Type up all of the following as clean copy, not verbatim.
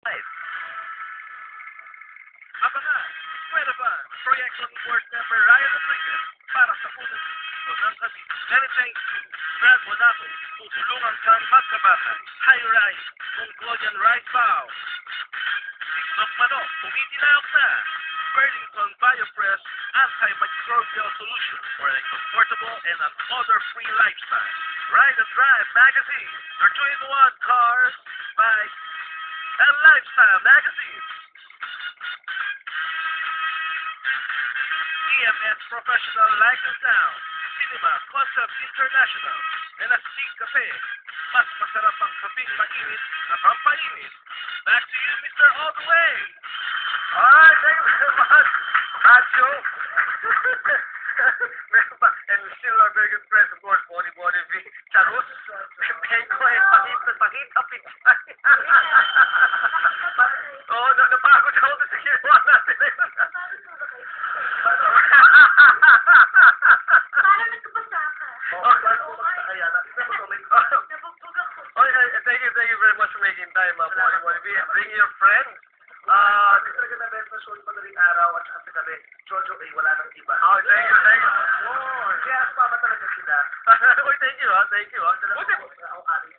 Live. Abangan, pwede ba? Proyection board member Ryan Rodriguez para sa pulis dito ng Cavite. Anything to Brad Monaco, tutulungan kang magkabahay. High-rise, Mongolian rice bowl. TikTok Manok, tumitinayok na. Burlington BioPress Antimicrobial Solution for a comfortable and an odor-free lifestyle. Ride and Drive Magazine, your 2-in-1 cars, bikes, and lifestyle magazine. EMS Professional License Now, Cinema Concept International, and a Sleek Cafe. Mas masarap ang kaping mainit na pampainit. Back to you, Mr. All the Way. Alright, thank you very much, Macho. And still our very good friends, of course, Bonnie V, Charot, Penko, and Pakita Pichay. Oo, napagod ako sa ginawa natin. Parang nagkabasa ka. Oh, ayan. Nabugbog ako. Oh, thank you very much for making time, Bonnie V, and bring your friends. Di talaga na best na show madaling araw at saka sa gabi. Jojo, wala nang iba. Oh, thank you. Kaya asumama talaga sila. Uy, thank you. Buti mo. Ako alis.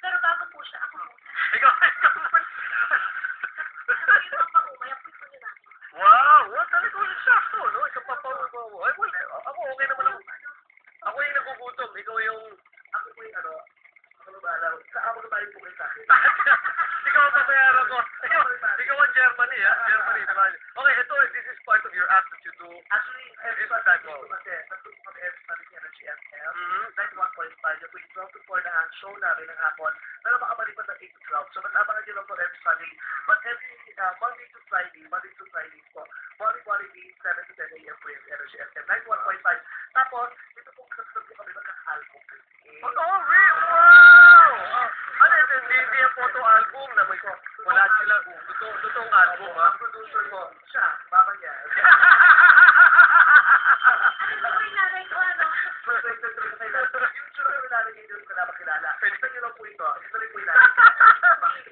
Pero bago po siya, ako muna. Ikaw. Ako yung papaumay, ako yung nila. Wow, talaga ko yung sakto, no? Ikaw papaumay mo. Ay, wala. Ako, okay naman ako. Ako yung nagugutom. Ikaw yung... Ako po yung ano... Ako ba alam? Ako na tayo pumay sa akin. Ikaw ang papayaran ko. Ikaw ang Germany, ha? Germany naman. Okay, this is part of your act that you do. Actually, every time ko. Kasi, nandun kami every Sunday sa Energy FM. 91.5. Yung 12 to 4 na ang show namin ng hapon. Pero makamalipas ng 8 to 12. So, mag-abangan nyo lang po every Sunday. But every Monday to Friday po. Morning 7 to 10 a.m. po yung Energy FM. 91.5. Tapos, ito po kasabot ko kami magkaka-album. Oh, really? Wow! Ano ito? Hindi yung photo album na may wala sila. Totoong album, ha? Ang producer ko, siya, baka niya. Ano ba yung nanay ko, ano? Yung tsura na nilalagay doon ko na makilala. Ito nyo lang po ito. Ito rin po yung nanay.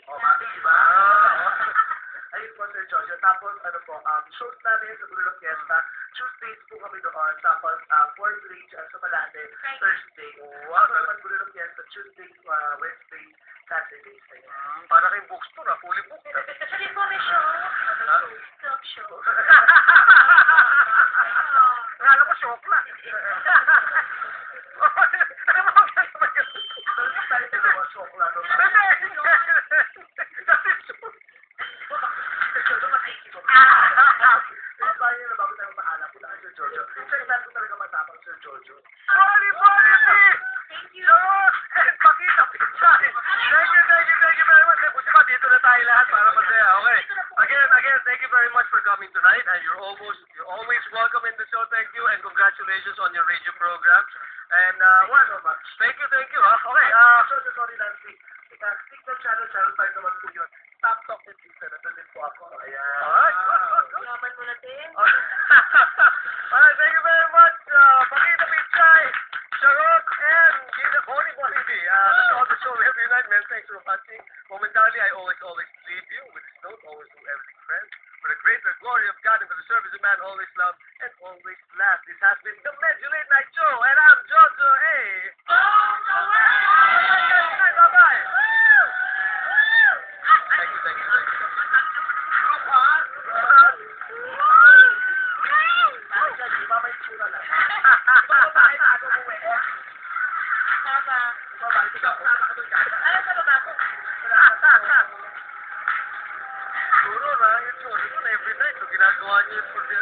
Mami, diba? Ayun po, Sir Jojo. Tapos, shows namin sa Bululong Fiesta. Tuesdays po kami doon. Tapos, Fourth Ridge sa Malate. Thursday. Wow, naman Bululong Fiesta. Tuesday, Wednesday, Saturday. Para kayong bookstore, fully booked. Kasi po may show. Talk show. Akala ko shock na. Ano mo ang gagawin? Tayo dalawa, shock na. Paano na bago tayo maalam? Punta ka Sir Jojo. Sir, saan ko talaga matapang Sir Jojo? Bonnie V! Thank you. Charot! And Pakita Pichay! Thank you very much. Buti pa, dito na tayo lahat para masaya. Okay. Again, thank you very much for coming tonight. And you're always welcome in the show. Thank you. And congratulations on your radio program. And, thank you. Okay, sorry, Nancy. Stick to channel 5 naman po yun. Top Talk and Pizza. Nandun po ako. Ayan. Alright. Salamat mo natin. Alright, thank you very much. Pakita Pichay, Charot, and Bonnie V. That's all the show. We have you tonight, man. Thanks for watching. Momentarily, I always leave you with this note. Always do everything, friends. For the greater glory of God and for the service of man, always love and always laugh. This has been the Medyo Late Night Show, and I'm Jojo. Hey! Bye-bye! Thank you. Ano sa baba ko? Siguro na, yung show every night. So, ginagawa niyo yung for the,